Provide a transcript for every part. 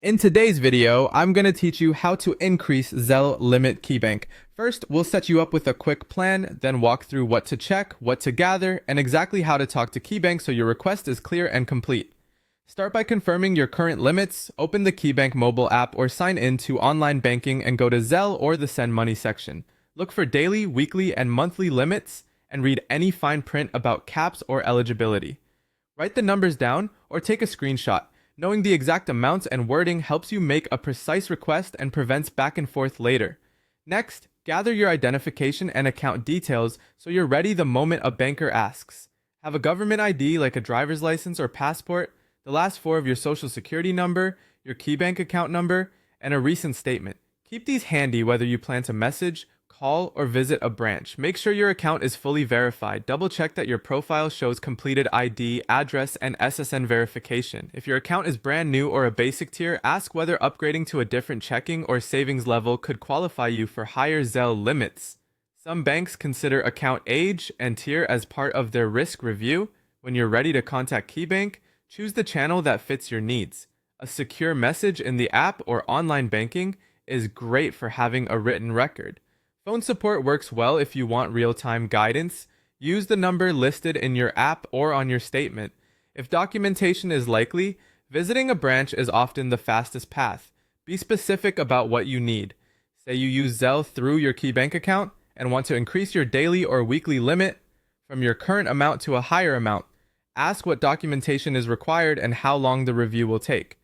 In today's video, I'm going to teach you how to increase Zelle limit KeyBank. First, we'll set you up with a quick plan, then walk through what to check, what to gather, and exactly how to talk to KeyBank so your request is clear and complete. Start by confirming your current limits, open the KeyBank mobile app or sign in to online banking and go to Zelle or the Send Money section. Look for daily, weekly, and monthly limits and read any fine print about caps or eligibility. Write the numbers down or take a screenshot. Knowing the exact amounts and wording helps you make a precise request and prevents back and forth later. Next, gather your identification and account details so you're ready the moment a banker asks. Have a government ID like a driver's license or passport, the last four of your social security number, your KeyBank account number, and a recent statement. Keep these handy whether you plan to message, call, or visit a branch. Make sure your account is fully verified. Double check that your profile shows completed ID, address, and SSN verification. If your account is brand new or a basic tier, ask whether upgrading to a different checking or savings level could qualify you for higher Zelle limits. Some banks consider account age and tier as part of their risk review. When you're ready to contact KeyBank, choose the channel that fits your needs. A secure message in the app or online banking is great for having a written record. Phone support works well if you want real-time guidance. Use the number listed in your app or on your statement. If documentation is likely, visiting a branch is often the fastest path. Be specific about what you need. Say you use Zelle through your KeyBank account and want to increase your daily or weekly limit from your current amount to a higher amount. Ask what documentation is required and how long the review will take.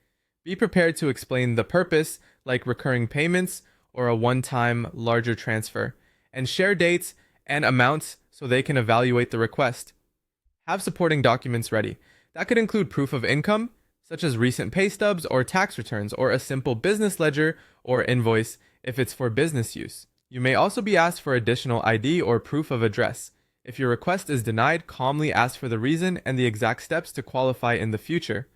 Be prepared to explain the purpose, like recurring payments, or a one-time larger transfer, and share dates and amounts so they can evaluate the request. Have supporting documents ready. That could include proof of income, such as recent pay stubs or tax returns, or a simple business ledger or invoice if it's for business use. You may also be asked for additional ID or proof of address. If your request is denied, calmly ask for the reason and the exact steps to qualify in the future.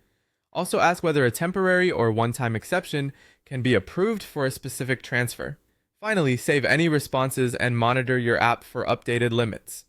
Also ask whether a temporary or one-time exception can be approved for a specific transfer. Finally, save any responses and monitor your app for updated limits.